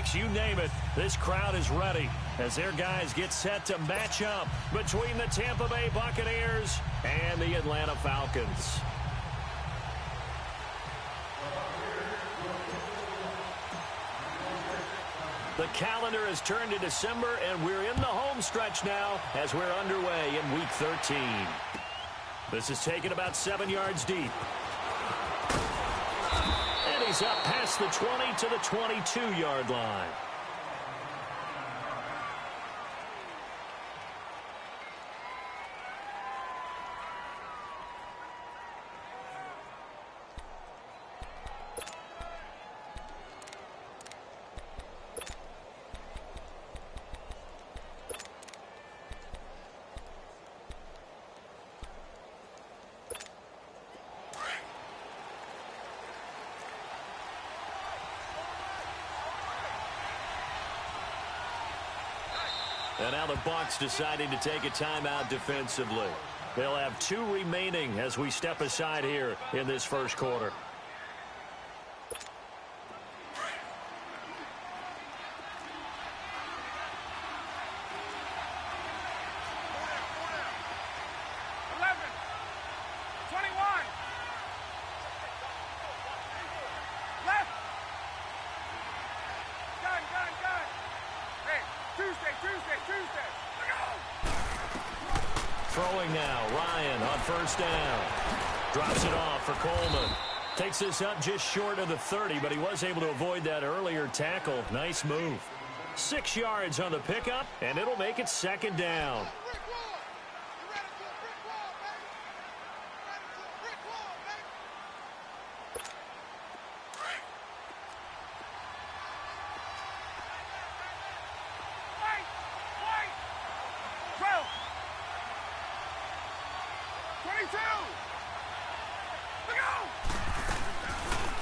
quarterbacks, you name it, this crowd is ready as their guys get set to match up between the Tampa Bay Buccaneers and the Atlanta Falcons. The calendar has turned to December, and we're in the home stretch now as we're underway in Week 13. This is taken about 7 yards deep. And he's up past the 20 to the 22-yard line. And now the Bucs deciding to take a timeout defensively. They'll have 2 remaining as we step aside here in this first quarter. Throwing now, Ryan on first down. Drops it off for Coleman. Takes this up just short of the 30, but he was able to avoid that earlier tackle. Nice move. 6 yards on the pickup, and it'll make it second down.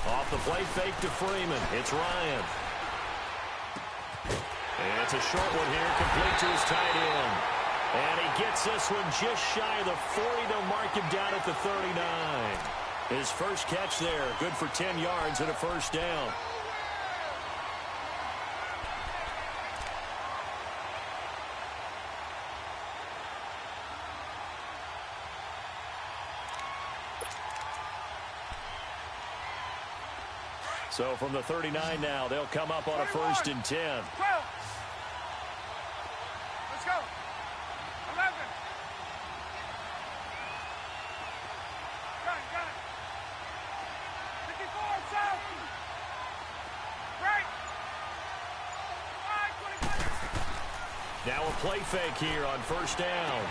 Off the play fake to Freeman. It's Ryan. And it's a short one here, complete to his tight end. And he gets this one just shy of the 40. They'll mark him down at the 39. His first catch there, good for 10 yards and a first down. So from the 39 now, they'll come up on a 1st and 10. 12. Let's go. 11. Gun. 54, south. Right. 5, 25. Now a play fake here on first down.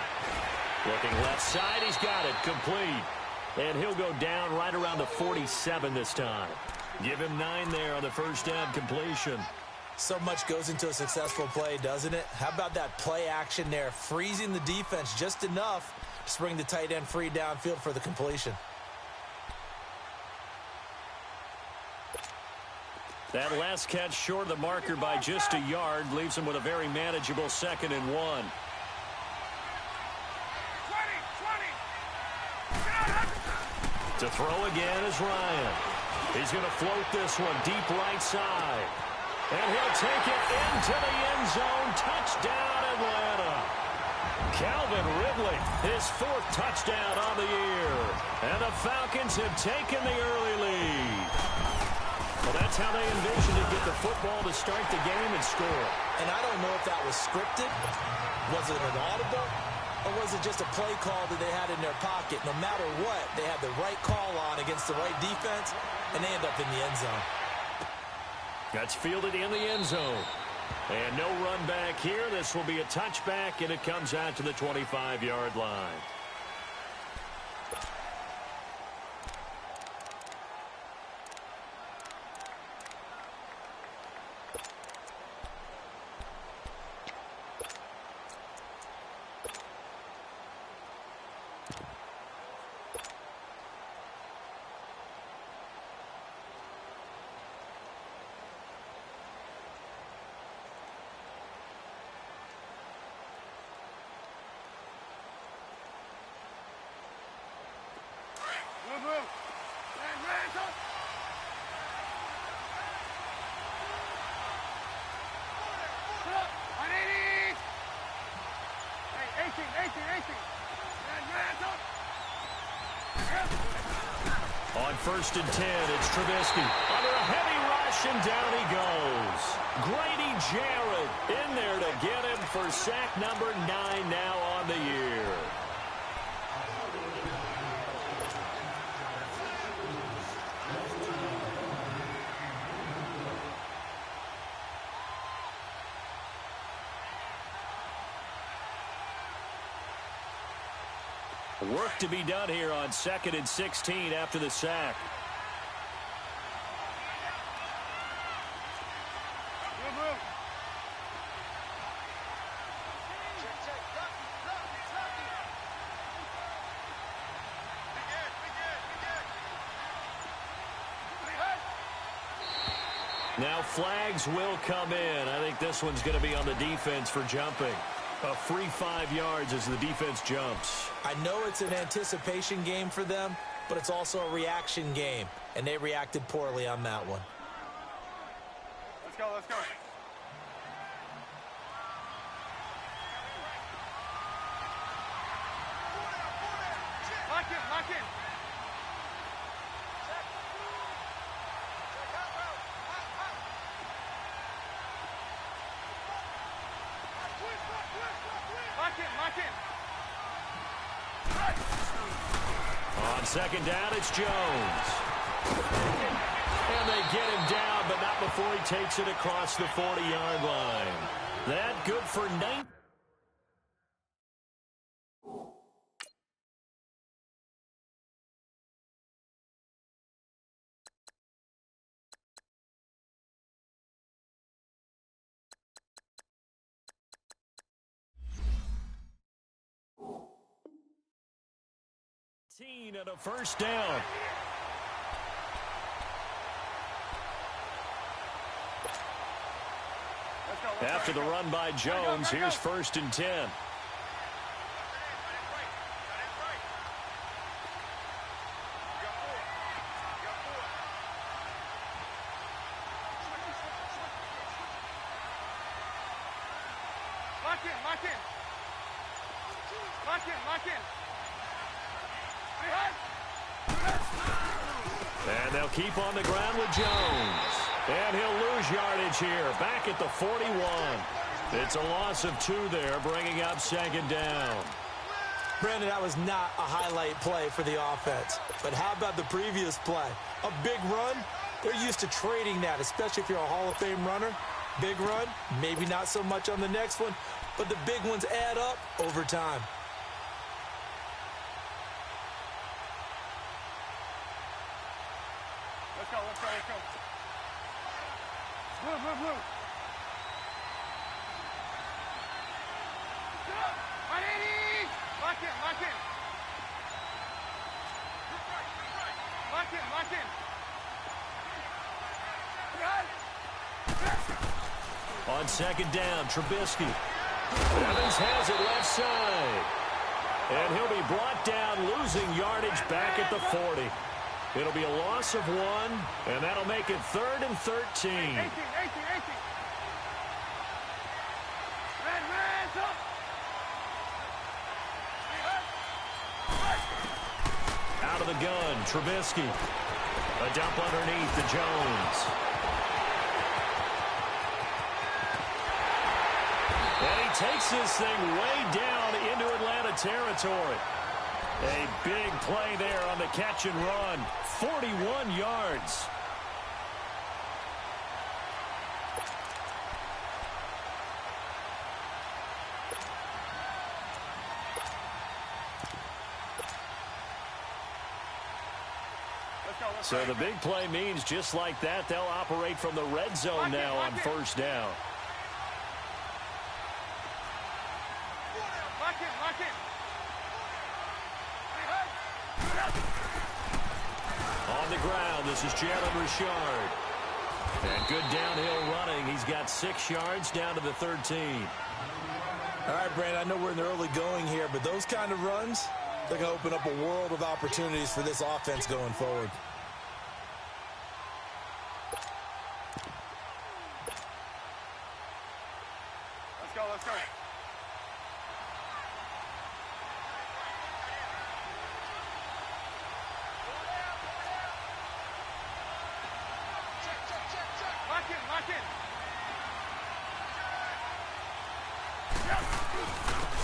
Looking left side, he's got it, complete. And he'll go down right around the 47 this time. Give him 9 there on the first down completion. So much goes into a successful play, doesn't it? How about that play action there, freezing the defense just enough to bring the tight end free downfield for the completion. That last catch short of the marker by just a yard leaves him with a very manageable 2nd and 1. 20. To throw again is Ryan. He's going to float this one deep right side. And he'll take it into the end zone. Touchdown, Atlanta. Calvin Ridley, his 4th touchdown on the year. And the Falcons have taken the early lead. Well, that's how they envisioned to get the football to start the game and score. And I don't know if that was scripted. Was it an audible? Or was it just a play call that they had in their pocket? No matter what, they had the right call on against the right defense, and they end up in the end zone. That's fielded in the end zone. And no run back here. This will be a touchback, and it comes out to the 25-yard line. On 1st and 10, it's Trubisky. Under a heavy rush, and down he goes. Grady Jarrett in there to get him for sack number 9 now on the year. Work to be done here on 2nd and 16 after the sack. Now flags will come in. I think this one's going to be on the defense for jumping. A free 5 yards as the defense jumps. I know it's an anticipation game for them, but it's also a reaction game, and they reacted poorly on that one. Let's go, let's go. Lock in, lock in. On 2nd down, it's Jones. And they get him down, but not before he takes it across the 40-yard line. That good for 9. And a 1st down. After the run by Jones, here's 1st and 10. Lock in, lock in. Lock in, lock in. And they'll keep on the ground with Jones. And he'll lose yardage here, back at the 41. It's a loss of 2 there, bringing up 2nd down. Brandon, that was not a highlight play for the offense. But how about the previous play? A big run? They're used to trading that, especially if you're a Hall of Fame runner. Big run, maybe not so much on the next one, but the big ones add up over time. Let's go, let's go, let's go. Blue, blue, blue. Lock in, lock in. Lock in, lock in. On 2nd down, Trubisky. Evans has it left side. And he'll be brought down, losing yardage back at the 40. It'll be a loss of 1, and that'll make it 3rd and 13. 18. Red, up. Out of the gun, Trubisky. A dump underneath to Jones. And he takes this thing way down into Atlanta territory. A big play there on the catch and run. 41 yards. So the big play means just like that, they'll operate from the red zone now on 1st down. On the ground, this is Jalen Richard. And good downhill running. He's got 6 yards down to the 13. All right, Brandon, I know we're in the early going here, but those kind of runs, they're going to open up a world of opportunities for this offense going forward. Let's go, let's go.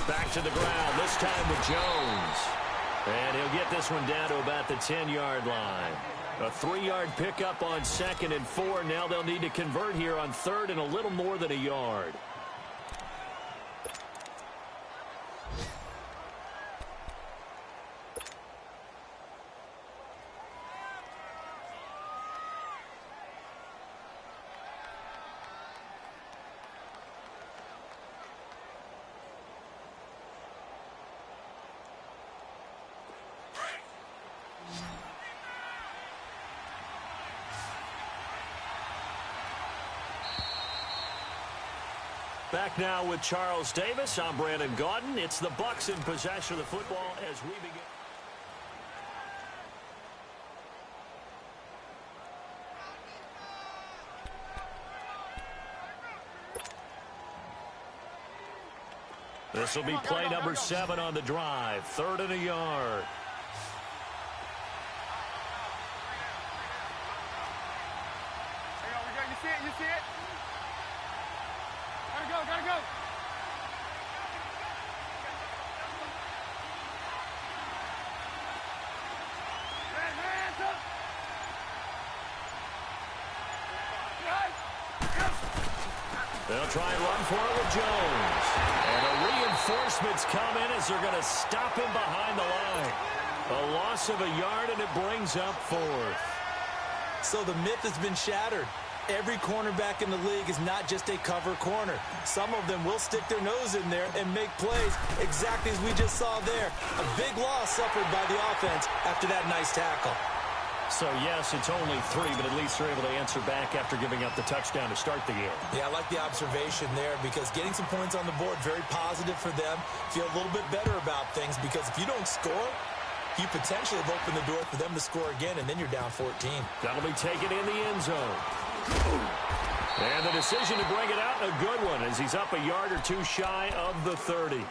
Back to the ground, this time with Jones. And he'll get this one down to about the 10-yard line. A 3-yard pickup on 2nd and 4. Now they'll need to convert here on 3rd and a little more than a yard. Back now with Charles Davis. I'm Brandon Gaudin. It's the Bucs in possession of the football as we begin. This will be play number 7 on the drive. 3rd and a yard. You see it? You see it? Gotta go. Hands up. They'll try and run for it with Jones. And the reinforcements come in as they're going to stop him behind the line. A loss of a yard, and it brings up 4th. So the myth has been shattered. Every cornerback in the league is not just a cover corner. Some of them will stick their nose in there and make plays exactly as we just saw there. A big loss suffered by the offense after that nice tackle. So, yes, it's only 3, but at least they're able to answer back after giving up the touchdown to start the game. Yeah, I like the observation there because getting some points on the board, very positive for them. Feel a little bit better about things because if you don't score, you potentially have opened the door for them to score again, and then you're down 14. That'll be taken in the end zone. And the decision to bring it out, a good one, as he's up a yard or 2 shy of the 30.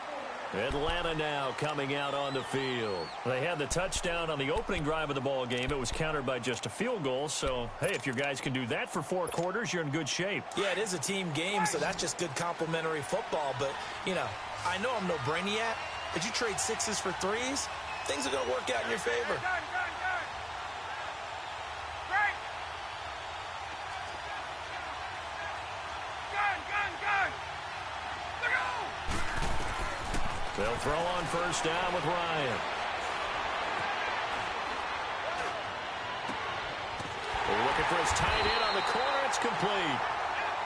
Atlanta now coming out on the field. They had the touchdown on the opening drive of the ball game. It was countered by just a field goal. So, hey, if your guys can do that for 4 quarters, you're in good shape. Yeah, it is a team game, so that's just good complimentary football. But, you know, I know I'm no brainiac, but you trade 6s for 3s, things are going to work out in your favor. They'll throw on first down with Ryan. Looking for his tight end on the corner. It's complete.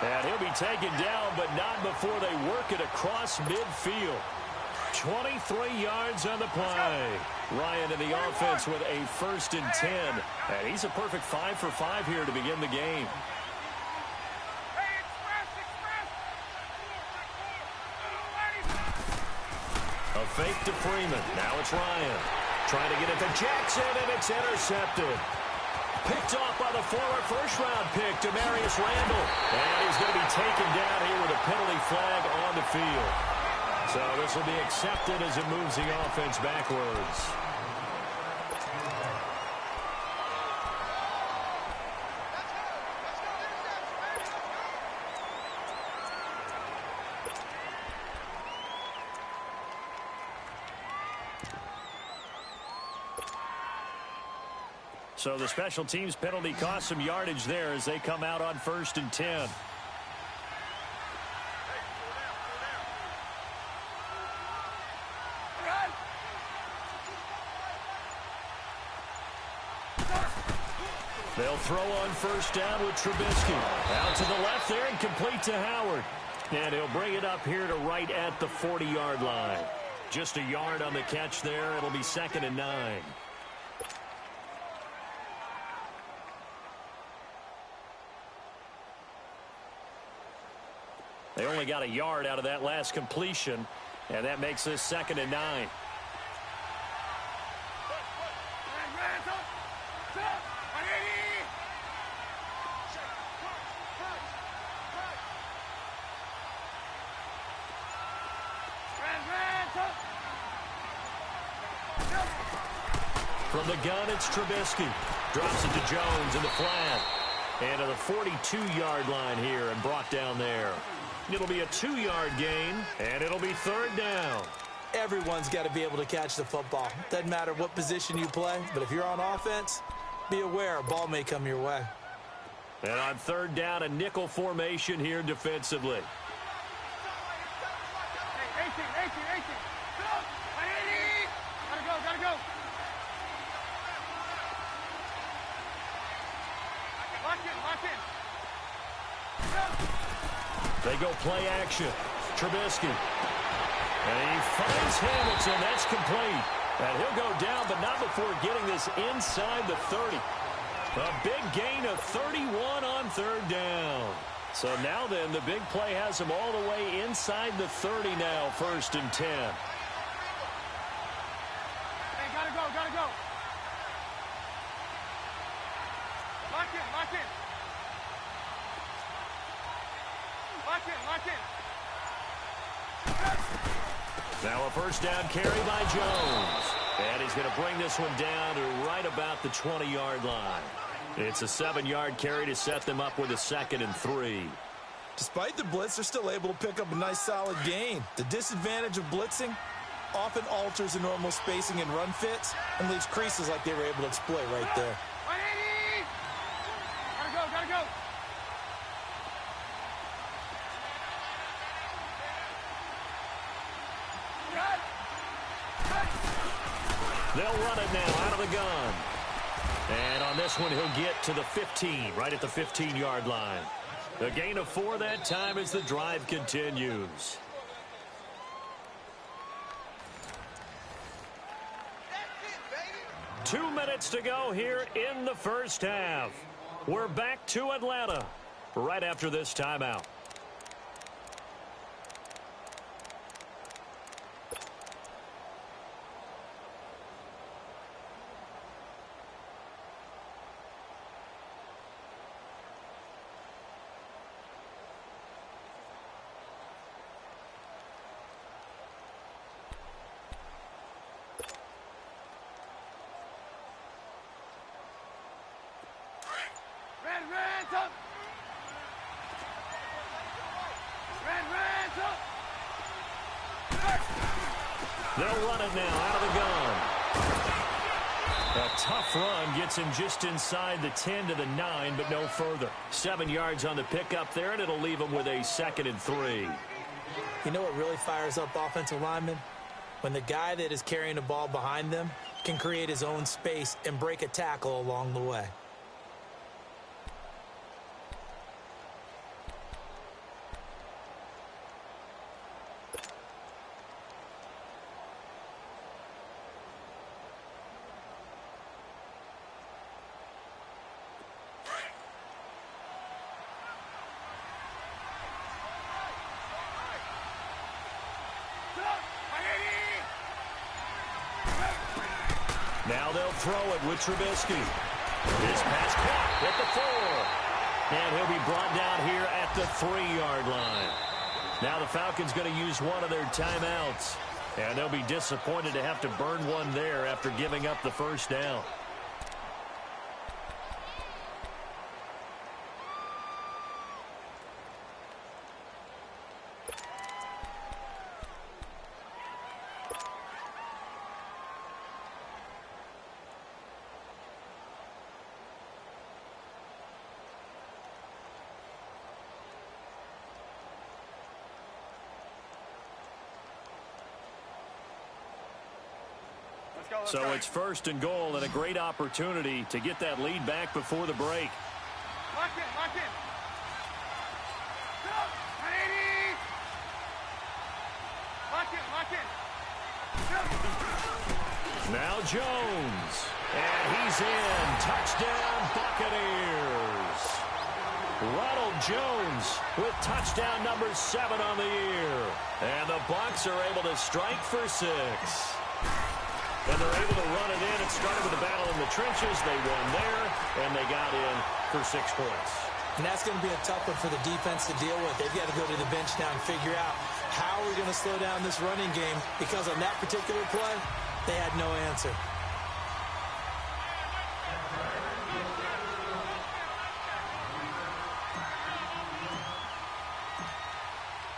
And he'll be taken down, but not before they work it across midfield. 23 yards on the play. Ryan in the offense with a 1st and 10. And he's a perfect 5 for 5 here to begin the game. A fake to Freeman. Now it's Ryan. Trying to get it to Jackson, and it's intercepted. Picked off by the former first-round pick, Demarius Randall. And he's going to be taken down here with a penalty flag on the field. So this will be accepted as it moves the offense backwards. So the special teams penalty cost some yardage there as they come out on 1st and 10. They'll throw on first down with Trubisky. Out to the left there and complete to Howard. And he'll bring it up here to right at the 40-yard line. Just a yard on the catch there. It'll be 2nd and 9. They only got a yard out of that last completion, and that makes this 2nd and 9. From the gun, it's Trubisky. Drops it to Jones in the flat. And to the 42-yard line here and brought down there. It'll be a 2-yard gain, and it'll be third down. Everyone's got to be able to catch the football. Doesn't matter what position you play, but if you're on offense, be aware a ball may come your way. And on third down, a nickel formation here defensively. Hey, 18. Gotta go. Lock in. They go play action. Trubisky. And he finds Hamilton. That's complete. And he'll go down, but not before getting this inside the 30. A big gain of 31 on third down. So now then, the big play has him all the way inside the 30 now, 1st and 10. Hey, gotta go. Lock in. Now a first down carry by Jones. And he's going to bring this one down to right about the 20-yard line. It's a 7-yard carry to set them up with a 2nd and 3. Despite the blitz, they're still able to pick up a nice solid gain. The disadvantage of blitzing often alters the normal spacing and run fits and leaves creases like they were able to exploit right there. 180! Gotta go. They'll run it now out of the gun. And on this one, he'll get to the 15, right at the 15-yard line. A gain of 4 that time as the drive continues. That's it, baby. 2 minutes to go here in the first half. We're back to Atlanta right after this timeout. They'll run it now out of the gun. A tough run gets him just inside the 10 to the 9, but no further. 7 yards on the pickup there, and it'll leave him with a 2nd and 3. You know what really fires up offensive linemen? When the guy that is carrying the ball behind them can create his own space and break a tackle along the way. Now they'll throw it with Trubisky. This pass caught at the 4. And he'll be brought down here at the 3-yard line. Now the Falcons going to use one of their timeouts. And they'll be disappointed to have to burn one there after giving up the first down. So it's 1st and goal and a great opportunity to get that lead back before the break. Lock in. Go! 180! Lock in. Go! Now Jones. And he's in. Touchdown, Buccaneers. Ronald Jones with touchdown number 7 on the year. And the Bucs are able to strike for 6. And they're able to run it in. It started with a battle in the trenches. They won there, and they got in for 6 points. And that's going to be a tough one for the defense to deal with. They've got to go to the bench now and figure out how we're going to slow down this running game, because on that particular play, they had no answer.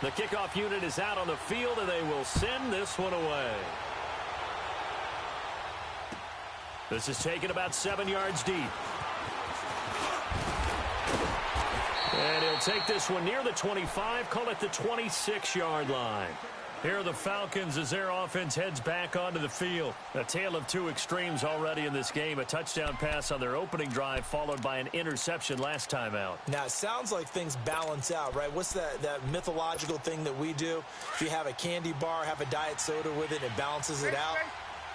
The kickoff unit is out on the field, and they will send this one away. This is taken about 7 yards deep. And he'll take this one near the 25, call it the 26-yard line. Here are the Falcons as their offense heads back onto the field. A tale of two extremes already in this game. A touchdown pass on their opening drive, followed by an interception last time out. Now, it sounds like things balance out, right? What's that mythological thing that we do? If you have a candy bar, have a diet soda with it, it balances it out.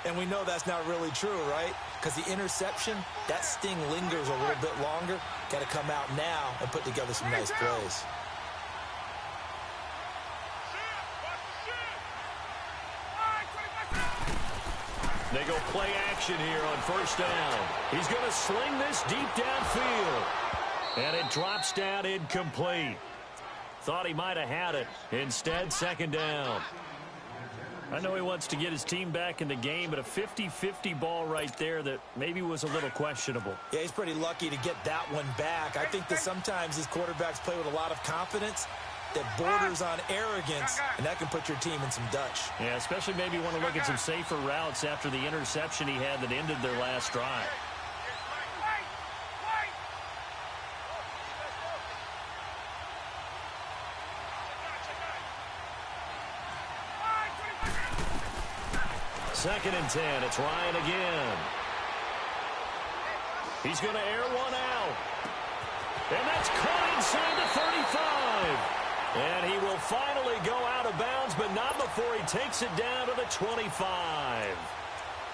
And we know that's not really true, right? Because the interception, that sting lingers a little bit longer. Got to come out now and put together some nice plays. They go play action here on first down. He's going to sling this deep downfield. And it drops down incomplete. Thought he might have had it. Instead, second down. I know he wants to get his team back in the game, but a 50-50 ball right there that maybe was a little questionable. Yeah, he's pretty lucky to get that one back. I think that sometimes these quarterbacks play with a lot of confidence that borders on arrogance, and that can put your team in some Dutch. Yeah, especially maybe want to look at some safer routes after the interception he had that ended their last drive. Second and 10. It's Ryan again. He's going to air one out. And that's caught inside the 35. And he will finally go out of bounds, but not before he takes it down to the 25.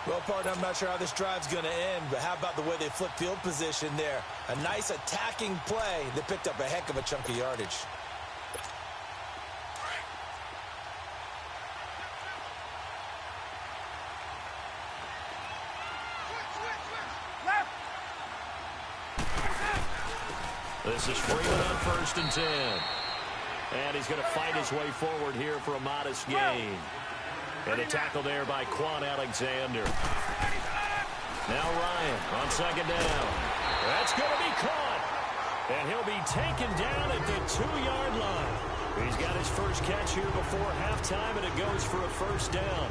Well, partner, I'm not sure how this drive's going to end, but how about the way they flip field position there? A nice attacking play that picked up a heck of a chunk of yardage. This is Freeman on first and 10. And he's going to fight his way forward here for a modest gain. And a tackle there by Quan Alexander. Now Ryan on second down. That's going to be caught. And he'll be taken down at the 2-yard line. He's got his first catch here before halftime, and it goes for a first down.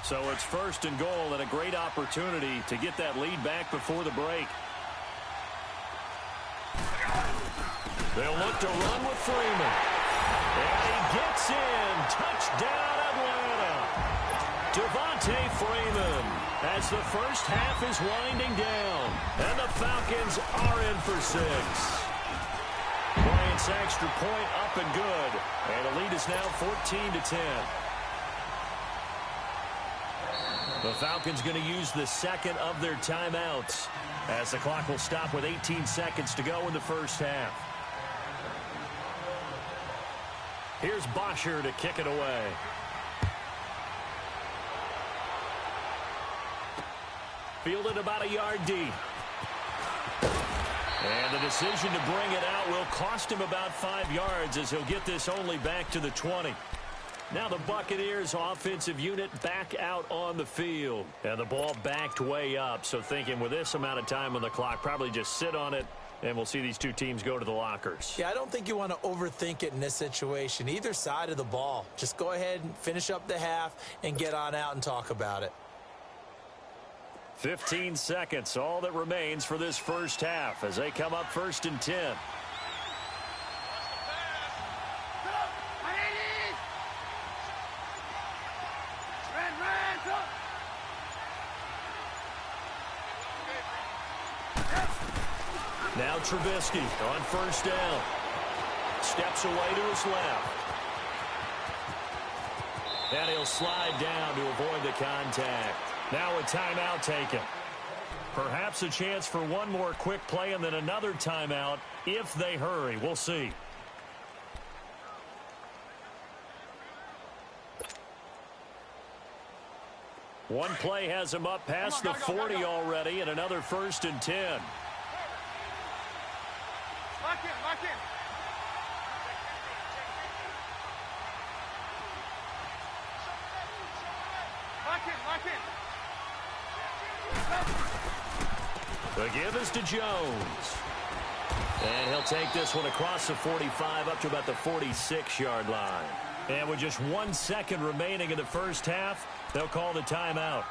So it's first and goal and a great opportunity to get that lead back before the break. They'll look to run with Freeman. And he gets in. Touchdown, Atlanta. Devontae Freeman as the first half is winding down. And the Falcons are in for 6. Bryant's extra point up and good. And the lead is now 14-10. The Falcons going to use the second of their timeouts as the clock will stop with 18 seconds to go in the first half. Here's Bosher to kick it away. Fielded about a yard deep. And the decision to bring it out will cost him about 5 yards as he'll get this only back to the 20. Now the Buccaneers offensive unit back out on the field. And the ball backed way up. So thinking with this amount of time on the clock, probably just sit on it. And we'll see these two teams go to the lockers. Yeah, I don't think you want to overthink it in this situation. Either side of the ball. Just go ahead and finish up the half and get on out and talk about it. 15 seconds, all that remains for this first half as they come up first and 10. Now Trubisky on first down. Steps away to his left. And he'll slide down to avoid the contact. Now a timeout taken. Perhaps a chance for one more quick play and then another timeout if they hurry. We'll see. One play has him up past the 40 already and another first and 10. Lock in, lock in. The give is to Jones. And he'll take this one across the 45 up to about the 46-yard line. And with just 1 second remaining in the first half, they'll call the timeout.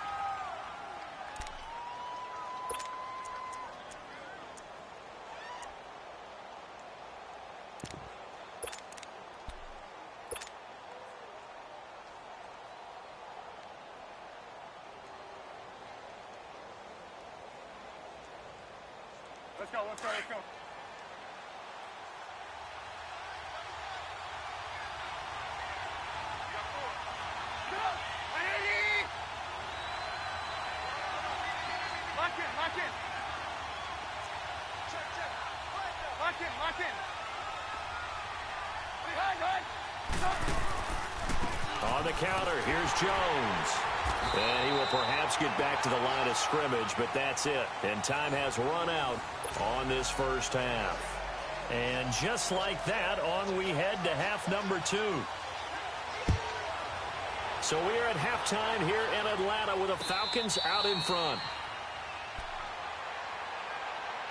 Let's go, let's go, let's go. Lock in, lock in. Check, check. Lock in, lock in. Behind. On the counter, here's Jones. And he will perhaps get back to the line of scrimmage, but that's it. And time has run out on this first half. And just like that, on we head to half number 2. So we are at halftime here in Atlanta with the Falcons out in front.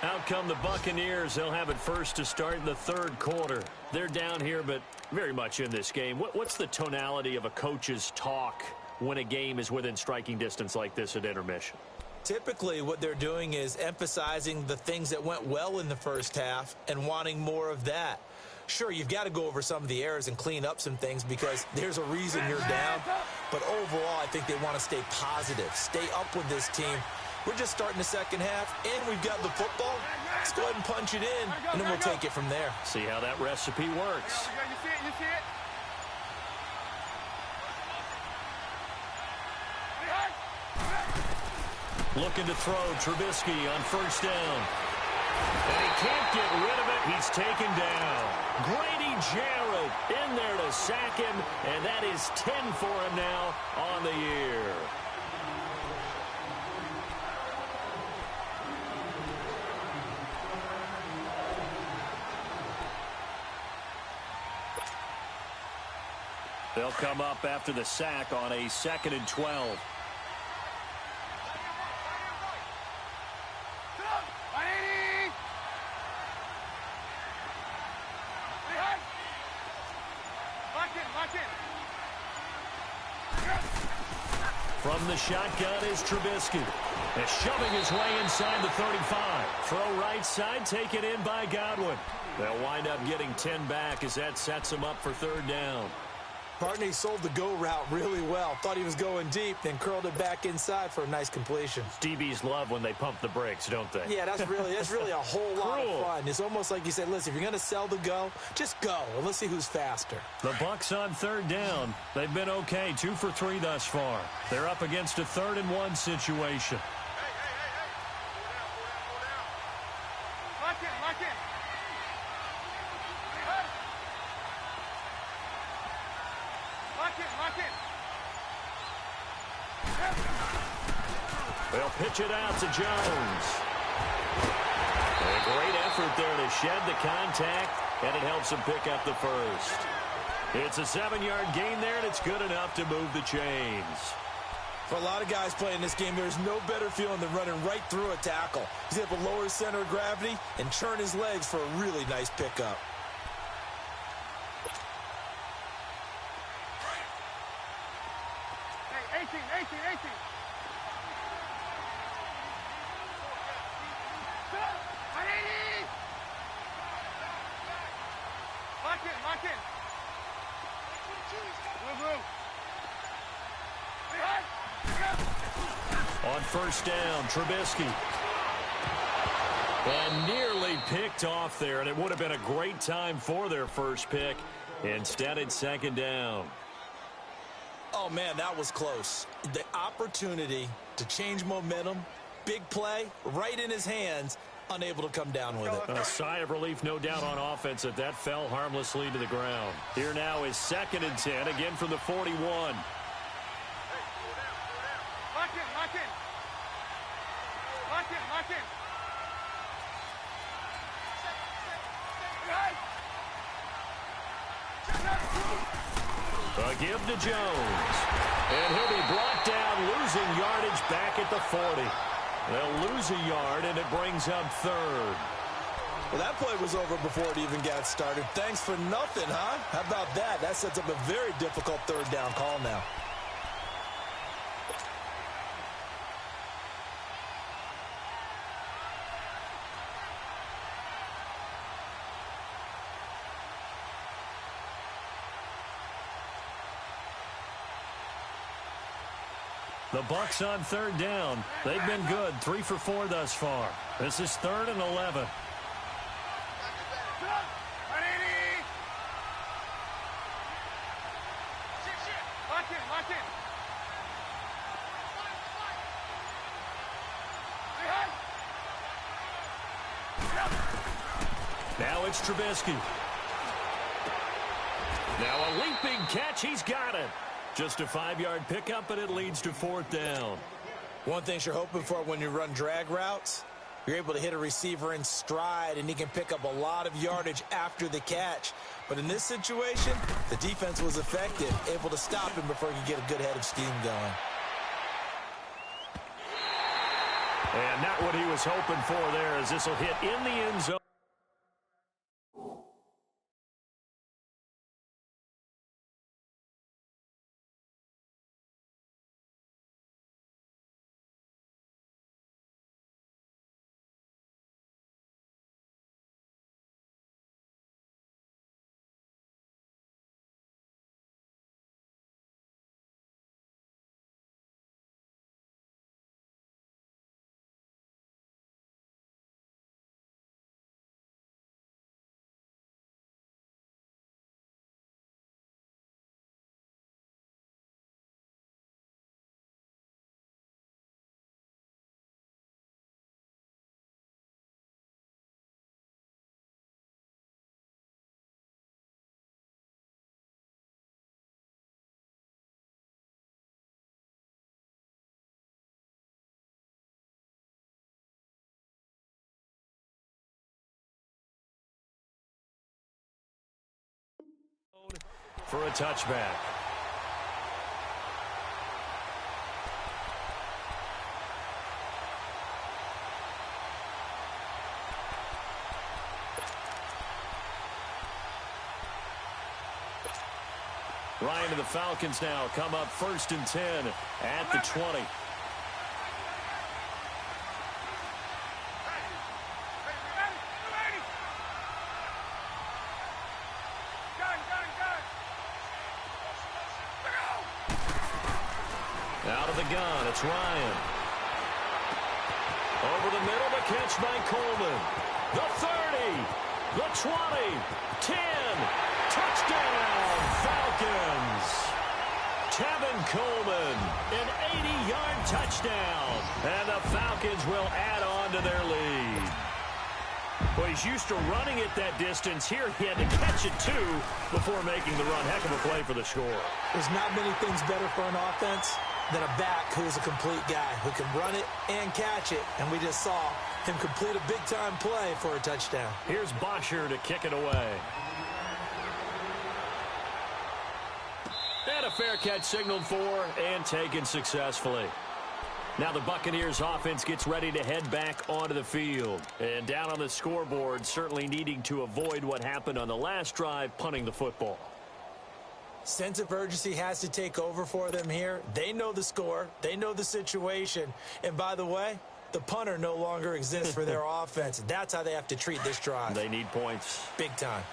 Out come the Buccaneers. They'll have it first to start in the third quarter. They're down here, but very much in this game. What's the tonality of a coach's talk when a game is within striking distance like this at intermission? Typically, what they're doing is emphasizing the things that went well in the first half and wanting more of that. Sure, you've got to go over some of the errors and clean up some things because there's a reason you're down. But overall, I think they want to stay positive, stay up with this team. We're just starting the second half, and we've got the football. Let's go ahead and punch it in, and then we'll take it from there. See how that recipe works. You see it, you see it? Looking to throw Trubisky on first down. And he can't get rid of it. He's taken down. Grady Jarrett in there to sack him, and that is 10 for him now on the year. They'll come up after the sack on a 2nd and 12. From the shotgun is Trubisky. And shoving his way inside the 35. Throw right side, taken in by Godwin. They'll wind up getting 10 back as that sets them up for third down. Partner, he sold the go route really well. Thought he was going deep, then curled it back inside for a nice completion. DBs love when they pump the brakes, don't they? Yeah, that's really a whole lot of fun. It's almost like you said, listen, if you're going to sell the go, just go, and let's see who's faster. The Bucs on third down. They've been okay, 2 for 3 thus far. They're up against a 3rd and 1 situation. Lock in, lock in. Lock in. They'll pitch it out to Jones. A great effort there to shed the contact, and it helps him pick up the first. It's a 7-yard gain there, and it's good enough to move the chains. For a lot of guys playing this game, there's no better feeling than running right through a tackle. He's able to lower his center of gravity and turn his legs for a really nice pickup. Hey, 18. Lock in. Blue. On first down, Trubisky. And nearly picked off there, and it would have been a great time for their first pick. Instead, it's 2nd down. Oh, man, that was close. The opportunity to change momentum, big play, right in his hands, unable to come down with it. A sigh of relief, no doubt, on offense that fell harmlessly to the ground. Here now is 2nd and 10, again from the 41. Lock in. A give to Jones. And he'll be brought down, losing yardage back at the 40. They'll lose a yard, and it brings up third. Well, that play was over before it even got started. Thanks for nothing, huh? How about that? That sets up a very difficult third down call now. The Bucs on third down. They've been good, 3 for 4 thus far. This is 3rd and 11. Now it's Trubisky. Now a leaping catch. He's got it. Just a 5-yard pickup, and it leads to 4th down. One thing you're hoping for when you run drag routes, you're able to hit a receiver in stride, and he can pick up a lot of yardage after the catch. But in this situation, the defense was effective, able to stop him before he could get a good head of steam going. And not what he was hoping for there, as this will hit in the end zone. For a touchback. Ryan and the Falcons now come up 1st and 10 at the 20. Out of the gun, it's Ryan. Over the middle, the catch by Coleman. The 30, the 20, 10. Touchdown, Falcons. Tevin Coleman, an 80-yard touchdown. And the Falcons will add on to their lead. Well, he's used to running it that distance. Here he had to catch it, too, before making the run. Heck of a play for the score. There's not many things better for an offense than a back who is a complete guy who can run it and catch it. And we just saw him complete a big-time play for a touchdown. Here's Bosher to kick it away. And a fair catch signaled for and taken successfully. Now the Buccaneers offense gets ready to head back onto the field. And down on the scoreboard, certainly needing to avoid what happened on the last drive, punting the football. Sense of urgency has to take over for them here. They know the score. They know the situation. And by the way, the punter no longer exists for their offense. That's how they have to treat this drive. They need points. Big time.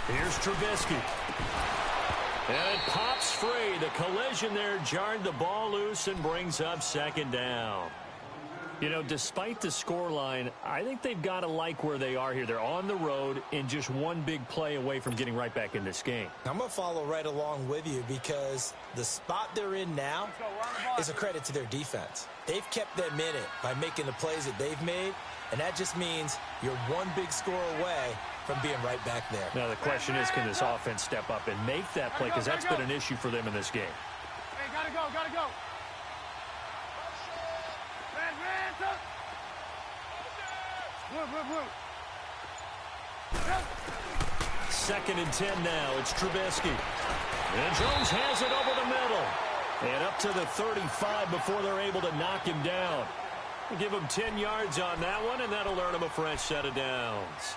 Here's Trubisky. And it pops free. The collision there jarred the ball loose and brings up 2nd down. You know, despite the scoreline, I think they've got to like where they are here. They're on the road and just one big play away from getting right back in this game. I'm going to follow right along with you because the spot they're in now is a credit to their defense. They've kept them in it by making the plays that they've made, and that just means you're one big score away from being right back there. Now, the question is, can this offense step up and make that play? Because that's been an issue for them in this game. Hey, gotta go, gotta go. Second and 10 now. It's Trubisky. And Jones has it over the middle. And up to the 35 before they're able to knock him down. Give him 10 yards on that one, and that'll earn him a fresh set of downs.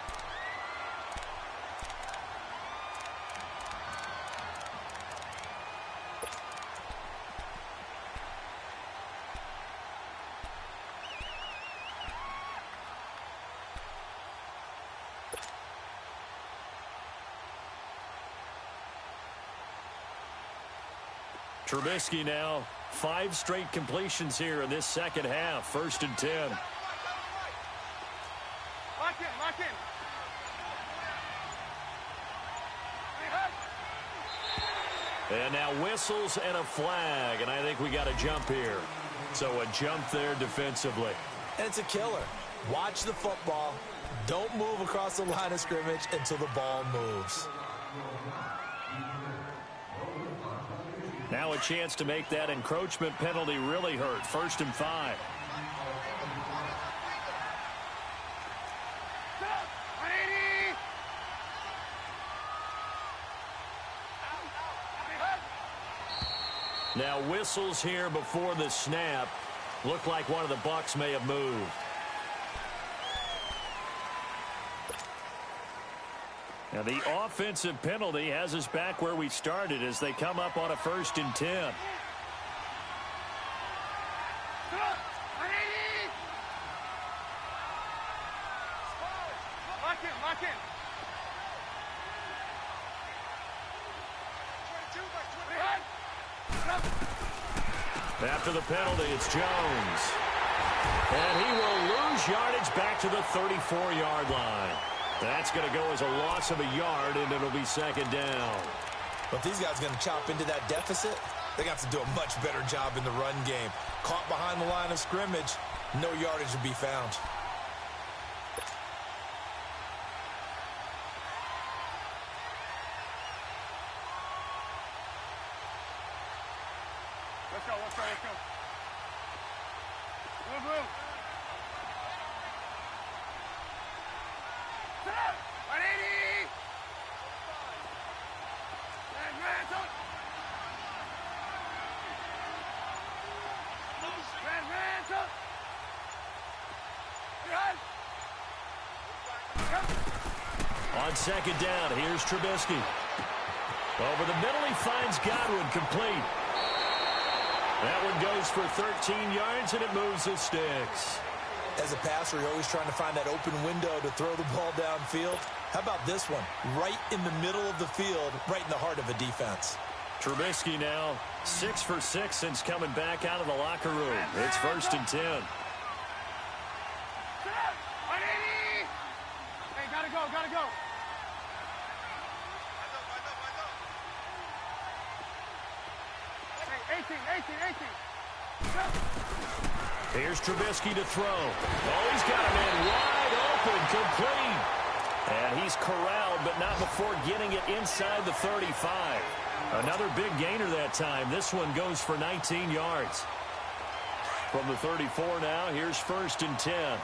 Trubisky now, 5 straight completions here in this second half. First and 10. Lock in, lock in. And now whistles and a flag, and I think we got a jump here. So a jump there defensively. And it's a killer. Watch the football. Don't move across the line of scrimmage until the ball moves. Now a chance to make that encroachment penalty really hurt. First and 5. Now whistles here before the snap. Looked like one of the Bucs may have moved. Now the offensive penalty has us back where we started as they come up on a first and 10. Lock in, lock in. After the penalty, it's Jones. And he will lose yardage back to the 34-yard line. That's going to go as a loss of a yard, and it'll be second down. But these guys are going to chop into that deficit. They're going to have to do a much better job in the run game. Caught behind the line of scrimmage, no yardage will be found. Let's go, let's go, let's go. Move, move. Set up! 180! And Ransom! And Ransom! On second down, here's Trubisky. Over the middle, he finds Gywu complete. That one goes for 13 yards, and it moves the sticks. As a passer, you're always trying to find that open window to throw the ball downfield. How about this one? Right in the middle of the field, right in the heart of a defense. Trubisky now 6 for 6 since coming back out of the locker room. It's first and 10. 180! Hey, gotta go, gotta go. Hey, 18, 18, 18. Here's Trubisky to throw. Oh, he's got a man wide open, complete. And he's corralled, but not before getting it inside the 35. Another big gainer that time. This one goes for 19 yards. From the 34 now, here's first and 10.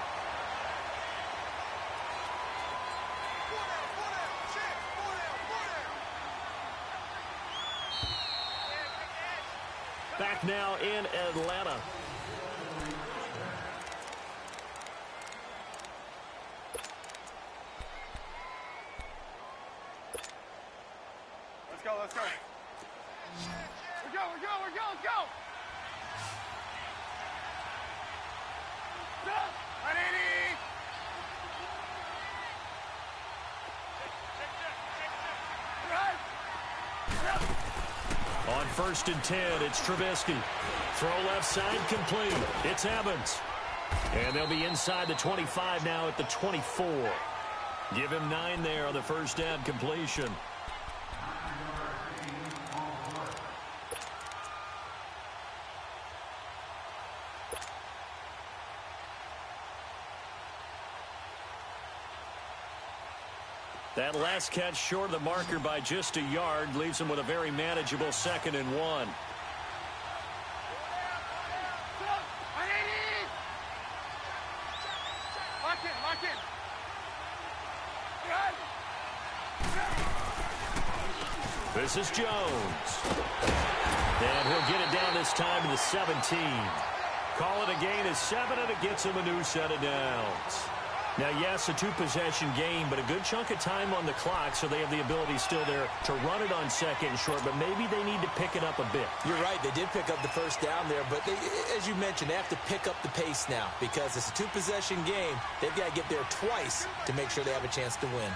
Back now in Atlanta. Let's go, let's go. We're go, let's go. 180! On first and 10, it's Trubisky. Throw left side complete. It's Evans. And they'll be inside the 25 now at the 24. Give him 9 there on the first down completion. That last catch short of the marker by just a yard leaves him with a very manageable 2nd and 1. Lock in, lock in. This is Jones. And he'll get it down this time to the 17. Call it a gain of 7, and it gets him a new set of downs. Now, yes, a two-possession game, but a good chunk of time on the clock, so they have the ability still there to run it on second and short, but maybe they need to pick it up a bit. You're right. They did pick up the first down there, but they, as you mentioned, they have to pick up the pace now because it's a two-possession game. They've got to get there twice to make sure they have a chance to win.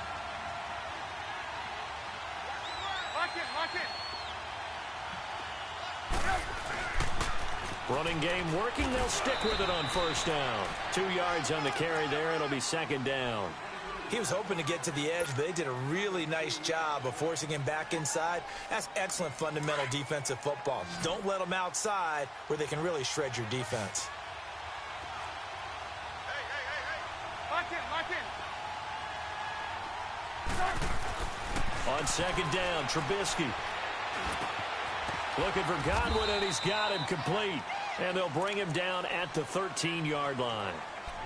Running game working. They'll stick with it on first down. 2 yards on the carry there. It'll be second down. He was hoping to get to the edge, but they did a really nice job of forcing him back inside. That's excellent fundamental defensive football. Don't let them outside where they can really shred your defense. On second down, Trubisky. Looking for Godwin, and he's got him complete. And they'll bring him down at the 13-yard line.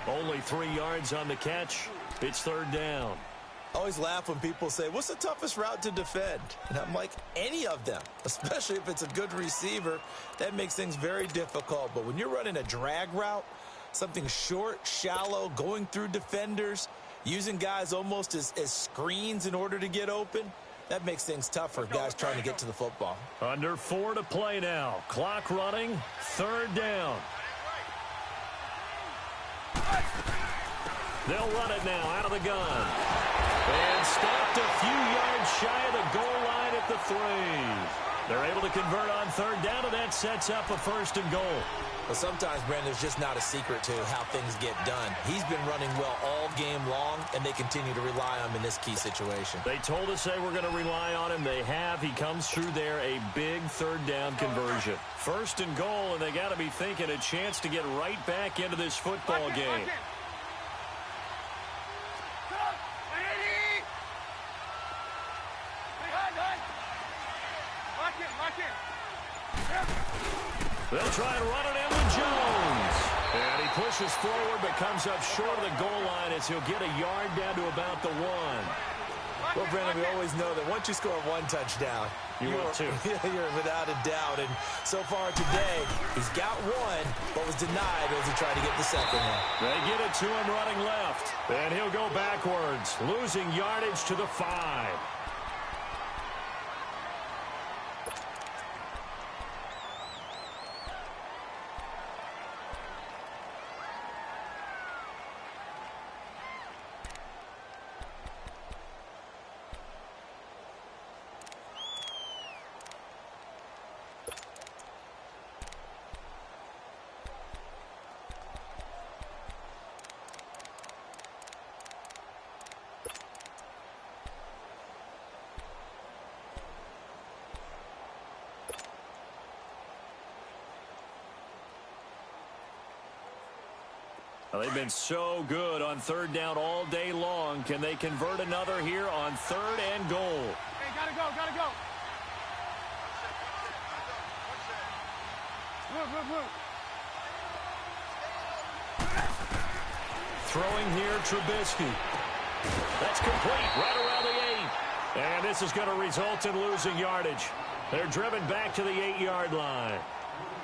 Only 3 yards on the catch. It's third down. I always laugh when people say, what's the toughest route to defend? And I'm like, any of them, especially if it's a good receiver. That makes things very difficult. But when you're running a drag route, something short, shallow, going through defenders, using guys almost as screens in order to get open, that makes things tough for guys trying to get to the football. Under 4 to play now. Clock running. Third down. They'll run it now out of the gun. And stopped a few yards shy of the goal line at the 3. They're able to convert on third down, and that sets up a first and goal. Well, sometimes, Brandon, there's just not a secret to how things get done. He's been running well all game long, and they continue to rely on him in this key situation. They told us they were going to rely on him. They have. He comes through there, a big third down conversion. First and goal, and they got to be thinking a chance to get right back into this football game. They'll try and run it in with Jones. And he pushes forward but comes up short of the goal line as he'll get a yard down to about the 1. Well, Brandon, we always know that once you score 1 touchdown, you're without a doubt. And so far today, he's got 1, but was denied as he tried to get the second one. They get it to him running left. And he'll go backwards, losing yardage to the 5. Well, they've been so good on third down all day long. Can they convert another here on third and goal? Hey, gotta go, gotta go. Move. Throwing here, Trubisky. That's complete right around the 8. And this is going to result in losing yardage. They're driven back to the 8-yard line.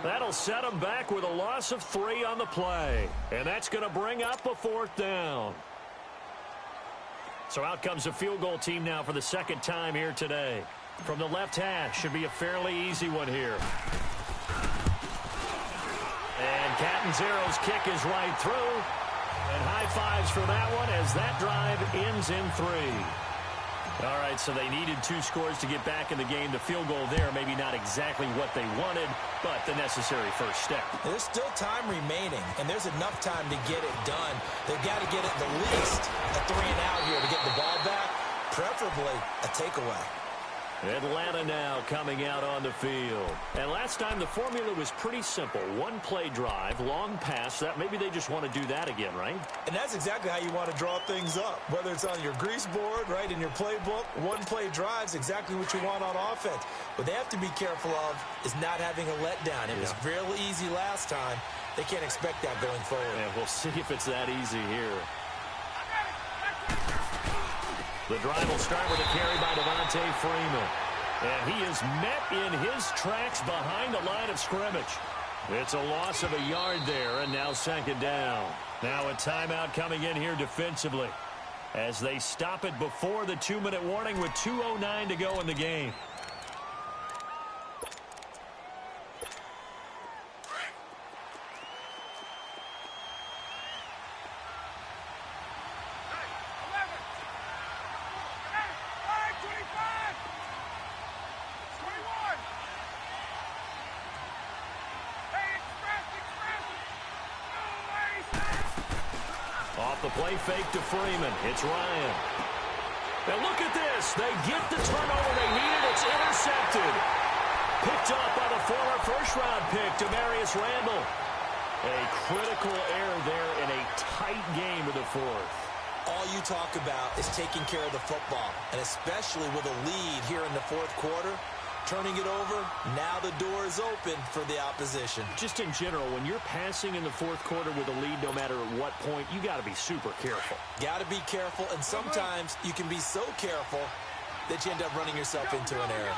That'll set them back with a loss of 3 on the play. And that's going to bring up a 4th down. So out comes a field goal team now for the second time here today. From the left hash, should be a fairly easy one here. And Catanzero's kick is right through. And high fives for that one as that drive ends in 3. All right, so they needed 2 scores to get back in the game. The field goal there, maybe not exactly what they wanted, but the necessary first step. There's still time remaining, and there's enough time to get it done. They've got to get at the least a 3 and out here to get the ball back, preferably a takeaway. Atlanta now coming out on the field. And last time the formula was pretty simple. 1-play drive, long pass. That maybe they just want to do that again, right? And that's exactly how you want to draw things up. Whether it's on your grease board, right, in your playbook, 1-play drive's exactly what you want on offense. What they have to be careful of is not having a letdown. It was real easy last time. They can't expect that going forward. And we'll see if it's that easy here. The drive will start with a carry by Devontae Freeman. And he is met in his tracks behind the line of scrimmage. It's a loss of a yard there, and now second down. Now a timeout coming in here defensively as they stop it before the 2-minute warning with 2:09 to go in the game. Off the play fake to Freeman. It's Ryan. Now look at this. They get the turnover they needed. It's intercepted. Picked up by the former first-round pick, Demarius Randall. A critical error there in a tight game of the fourth. All you talk about is taking care of the football, and especially with a lead here in the fourth quarter. Turning it over, now the door is open for the opposition. Just in general, when you're passing in the fourth quarter with a lead, no matter at what point, you got to be super careful. Got to be careful, and sometimes you can be so careful that you end up running yourself into an error.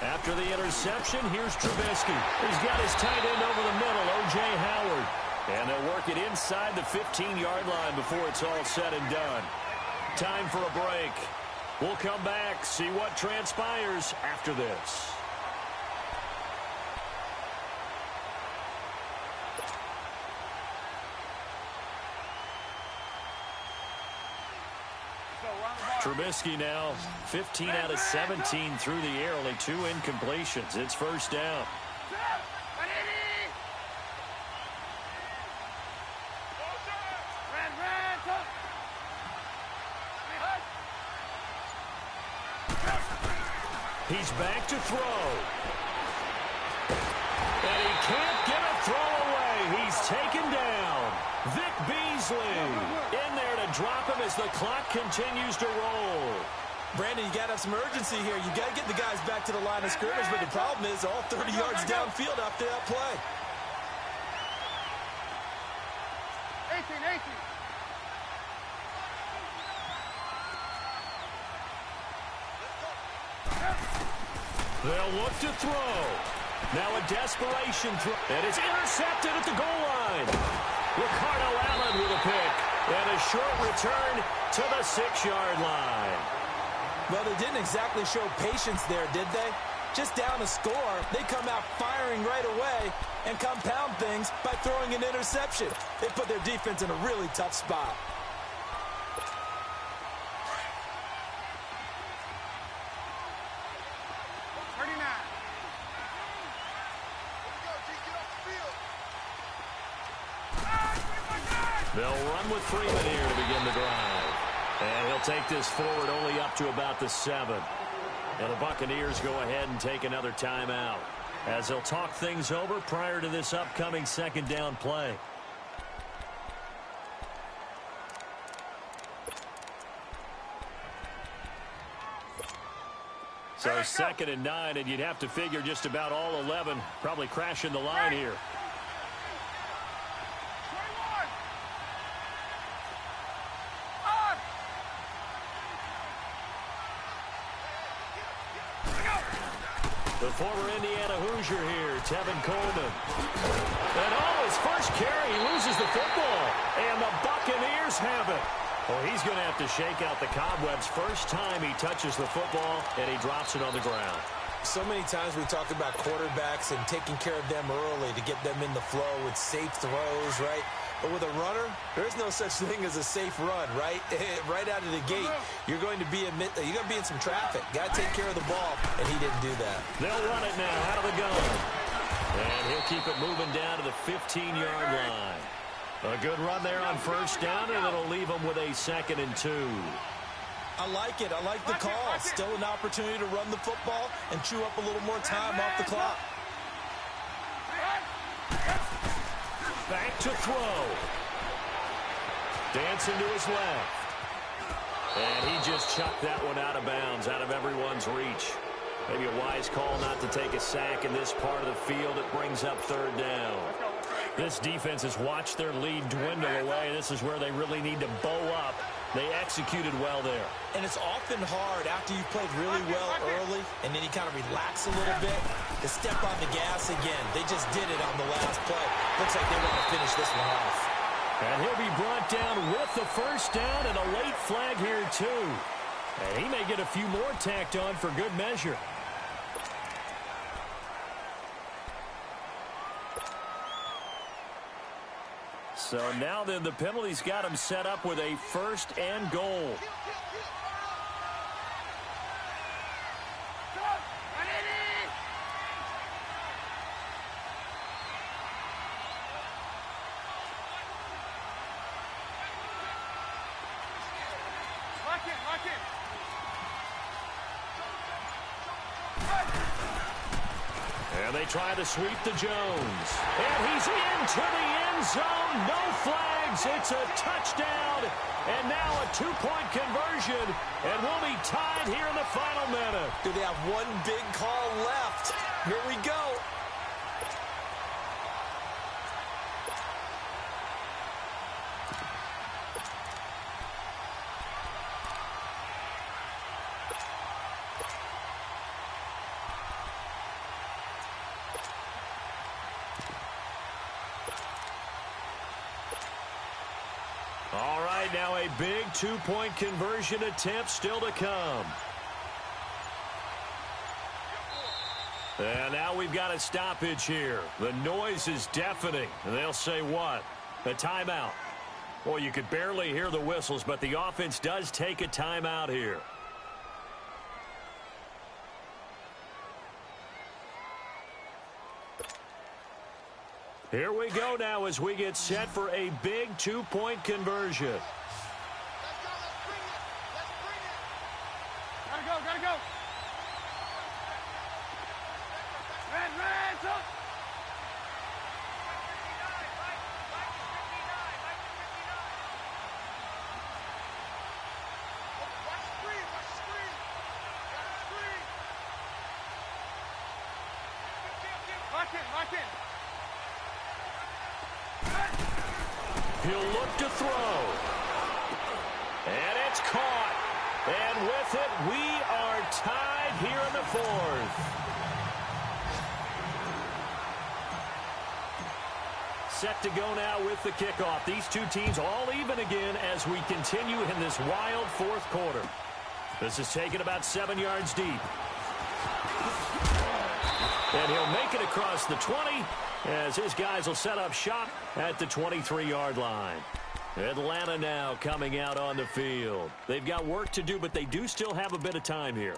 After the interception, here's Trubisky. He's got his tight end over the middle, O.J. Howard. And they'll work it inside the 15-yard line before it's all said and done. Time for a break. We'll come back, see what transpires after this. Trubisky now 15 out of 17 through the air, only 2 incompletions. It's first down. He's back to throw. And he can't get a throw away. He's taken down. Vic Beasley in there to drop him as the clock continues to roll. Brandon, you got to have some urgency here. You got to get the guys back to the line of scrimmage, but the problem is all 30 yards downfield after that play. 18. They'll look to throw. Now a desperation throw. And it's intercepted at the goal line. Ricardo Allen with a pick. And a short return to the 6-yard line. Well, they didn't exactly show patience there, did they? Just down a score, they come out firing right away and compound things by throwing an interception. They put their defense in a really tough spot. They'll run with Freeman here to begin the drive. And he'll take this forward only up to about the 7. And the Buccaneers go ahead and take another timeout as they'll talk things over prior to this upcoming second down play. So 2nd and 9, and you'd have to figure just about all 11 probably crashing the line here. The former Indiana Hoosier here, Tevin Coleman. And his first carry, he loses the football. And the Buccaneers have it. Well, he's going to have to shake out the cobwebs first time he touches the football, and he drops it on the ground. So many times we talk about quarterbacks and taking care of them early to get them in the flow with safe throws, right? But with a runner, there's no such thing as a safe run, right? Right out of the gate, you're going to be in some traffic. Got to take care of the ball, and he didn't do that. They'll run it now out of the gun. And he'll keep it moving down to the 15-yard line. A good run there on first down, and it'll leave him with a 2nd and 2. I like it. I like the call. Still an opportunity to run the football and chew up a little more time off the clock. Back to throw. Dancing to his left. And he just chucked that one out of bounds, out of everyone's reach. Maybe a wise call not to take a sack in this part of the field. It brings up 3rd down. This defense has watched their lead dwindle away. This is where they really need to bow up. They executed well there. And it's often hard after you've played really well early and then you kind of relax a little bit to step on the gas again. They just did it on the last play. Looks like they want to finish this one off. And he'll be brought down with the first down and a late flag here too. And he may get a few more tacked on for good measure. So now then the penalty's got him set up with a first and goal. And they try to sweep to Jones. And he's into the end zone. No flags. It's a touchdown. And now a two-point conversion. And we'll be tied here in the final minute. Do they have one big call left? Here we go. All right, now a big two-point conversion attempt still to come. And now we've got a stoppage here. The noise is deafening. And they'll say what? A timeout. Well, you could barely hear the whistles, but the offense does take a timeout here. Here we go now as we get set for a big two-point conversion. Let's bring it. Gotta go. Red, up. Watch the screen. Lock in. He'll look to throw. And it's caught. And with it, we are tied here in the fourth. Set to go now with the kickoff. These two teams all even again as we continue in this wild fourth quarter. This is taken about 7 yards deep. And he'll make it across the 20 as his guys will set up shop at the 23-yard line. Atlanta now coming out on the field. They've got work to do, but they do still have a bit of time here.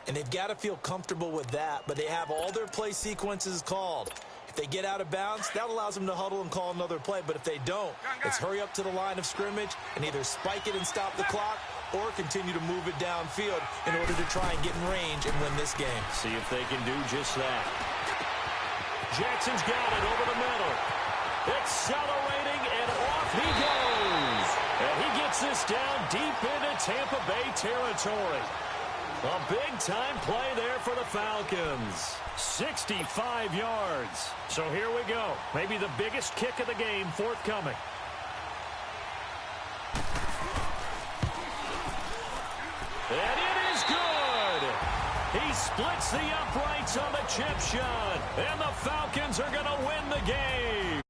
And they've got to feel comfortable with that, but they have all their play sequences called. If they get out of bounds, that allows them to huddle and call another play. But if they don't, it's hurry up to the line of scrimmage and either spike it and stop the clock or continue to move it downfield in order to try and get in range and win this game. See if they can do just that. Jackson's got it over the middle. Accelerating, and off he goes. And he gets this down deep into Tampa Bay territory. A big-time play there for the Falcons. 65 yards. So here we go. Maybe the biggest kick of the game forthcoming. And it is good. He splits the uprights on the chip shot. And the Falcons are going to win the game.